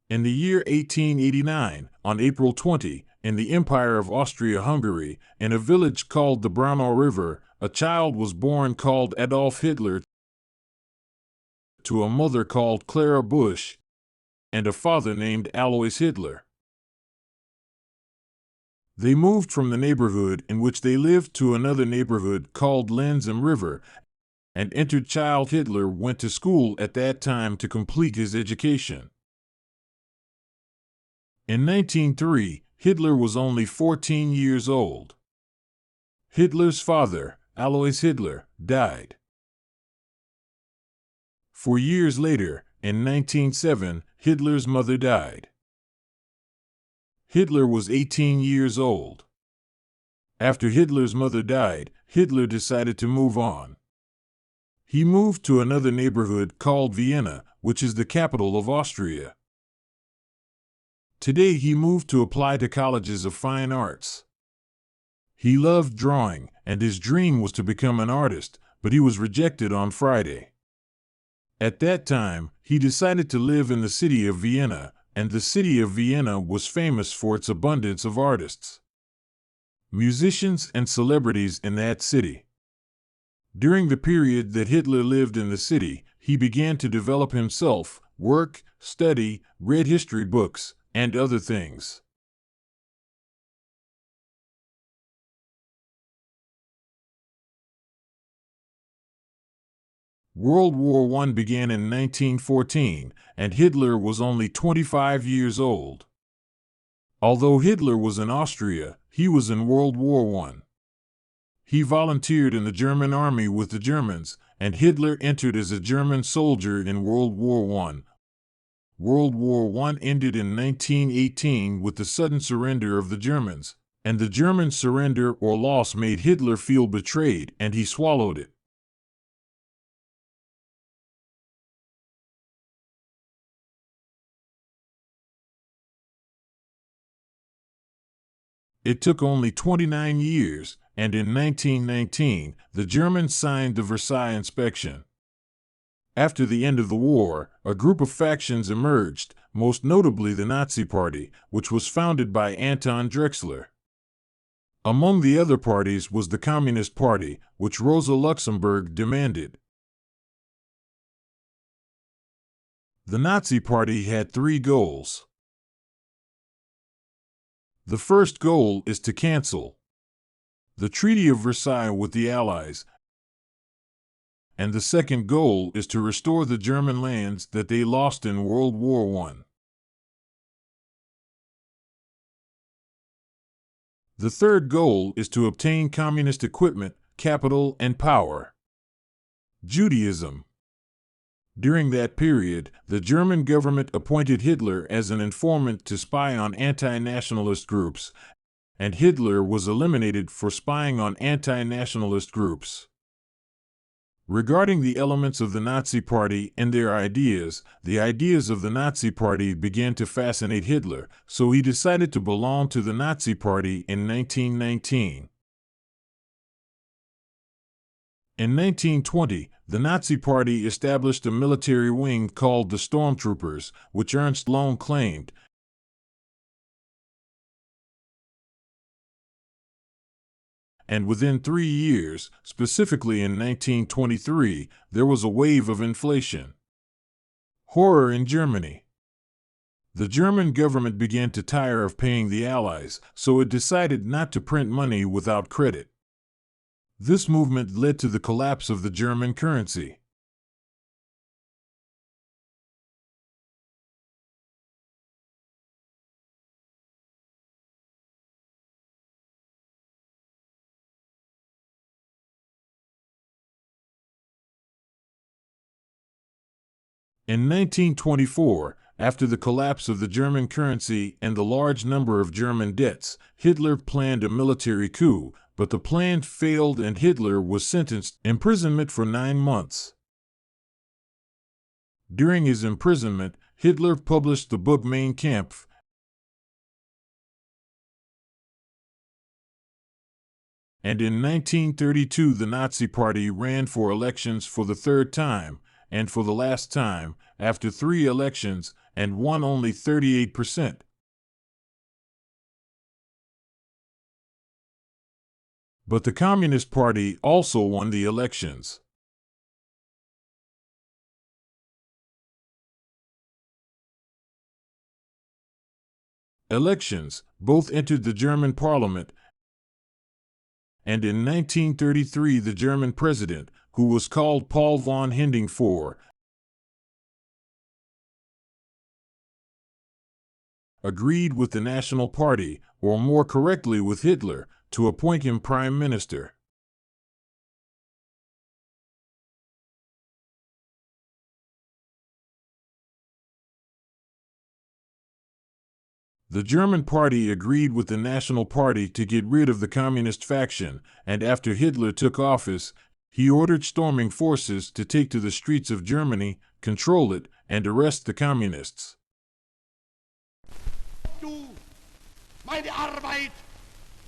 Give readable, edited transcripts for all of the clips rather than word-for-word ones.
In the year 1889, on April 20, in the Empire of Austria-Hungary, in a village called the Braunau River, a child was born called Adolf Hitler to a mother called Clara Busch and a father named Alois Hitler. They moved from the neighborhood in which they lived to another neighborhood called Linz am River, and entered child Hitler went to school at that time to complete his education. In 1903, Hitler was only 14 years old. Hitler's father, Alois Hitler, died. 4 years later, in 1907, Hitler's mother died. Hitler was 18 years old. After Hitler's mother died, Hitler decided to move on. He moved to another neighborhood called Vienna, which is the capital of Austria. Today he moved to apply to colleges of fine arts. He loved drawing, and his dream was to become an artist, but he was rejected on Friday. At that time, he decided to live in the city of Vienna, and the city of Vienna was famous for its abundance of artists, musicians, and celebrities in that city. During the period that Hitler lived in the city, he began to develop himself, work, study, read history books, and other things. World War I began in 1914, and Hitler was only 25 years old. Although Hitler was in Austria, he was in World War I. He volunteered in the German army with the Germans, and Hitler entered as a German soldier in World War I. World War I ended in 1918 with the sudden surrender of the Germans, and the German surrender or loss made Hitler feel betrayed, and he swallowed it. It took only 29 years, and in 1919, the Germans signed the Versailles Inspection. After the end of the war, a group of factions emerged, most notably the Nazi Party, which was founded by Anton Drexler. Among the other parties was the Communist Party, which Rosa Luxemburg demanded. The Nazi Party had 3 goals. The first goal is to cancel the Treaty of Versailles with the Allies, and the second goal is to restore the German lands that they lost in World War I. The third goal is to obtain communist equipment, capital, and power. Judaism. During that period, the German government appointed Hitler as an informant to spy on anti-nationalist groups, and Hitler was eliminated for spying on anti-nationalist groups. Regarding the elements of the Nazi Party and their ideas, the ideas of the Nazi Party began to fascinate Hitler, so he decided to belong to the Nazi Party in 1919. In 1920, the Nazi Party established a military wing called the Stormtroopers, which Ernst Lohn claimed, and within 3 years, specifically in 1923, there was a wave of inflation. Horror in Germany. The German government began to tire of paying the Allies, so it decided not to print money without credit. This movement led to the collapse of the German currency. In 1924, after the collapse of the German currency and the large number of German debts, Hitler planned a military coup, but the plan failed and Hitler was sentenced to imprisonment for 9 months. During his imprisonment, Hitler published the book Mein Kampf, and in 1932 the Nazi Party ran for elections for the 3rd time, and for the last time, after 3 elections and won only 38%. But the Communist Party also won the elections. Both entered the German parliament, and in 1933 the German president, who was called Paul von Hindenburg IV, agreed with the National Party, or more correctly with Hitler, to appoint him prime minister. The German Party agreed with the National Party to get rid of the communist faction, and after Hitler took office, he ordered storming forces to take to the streets of Germany, control it, and arrest the communists. Du meine Arbeit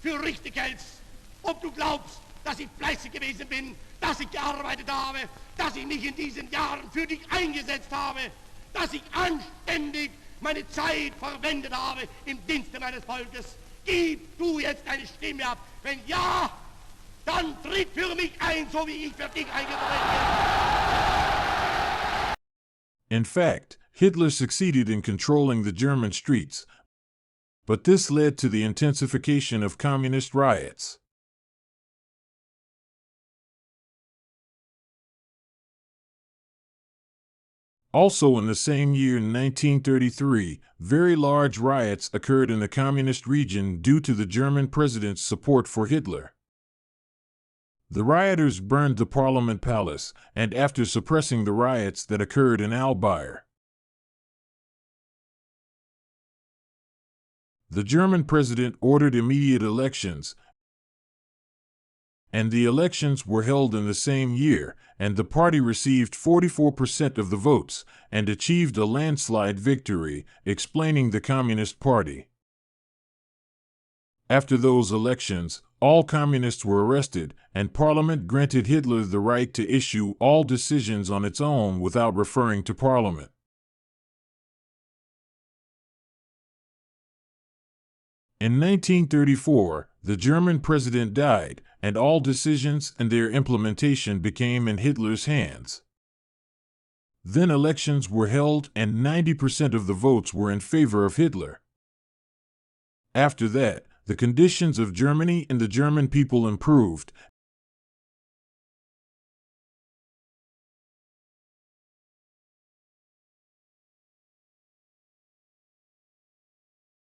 für richtig hältst, ob du glaubst, dass ich fleißig gewesen bin, dass ich gearbeitet habe, dass ich mich in diesen Jahren für dich eingesetzt habe, dass ich anständig meine Zeit verwendet habe im Dienste meines Volkes. Gib du jetzt deine Stimme ab. Wenn ja, dann tritt für mich ein, so wie ich für dich eingetreten bin. In fact, Hitler succeeded in controlling the German streets, but this led to the intensification of communist riots. Also in the same year, in 1933, very large riots occurred in the communist region due to the German president's support for Hitler. The rioters burned the Parliament Palace, and after suppressing the riots that occurred in Albire, the German president ordered immediate elections, and the elections were held in the same year, and the party received 44% of the votes and achieved a landslide victory, explaining the Communist Party. After those elections, all communists were arrested, and Parliament granted Hitler the right to issue all decisions on its own without referring to Parliament. In 1934, the German president died, and all decisions and their implementation became in Hitler's hands. Then elections were held, and 90% of the votes were in favor of Hitler. After that, the conditions of Germany and the German people improved,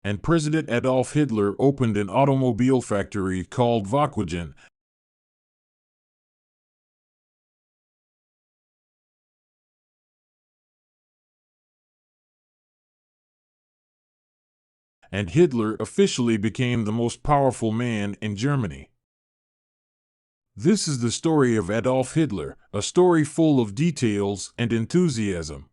and President Adolf Hitler opened an automobile factory called Volkswagen, and Hitler officially became the most powerful man in Germany. This is the story of Adolf Hitler, a story full of details and enthusiasm.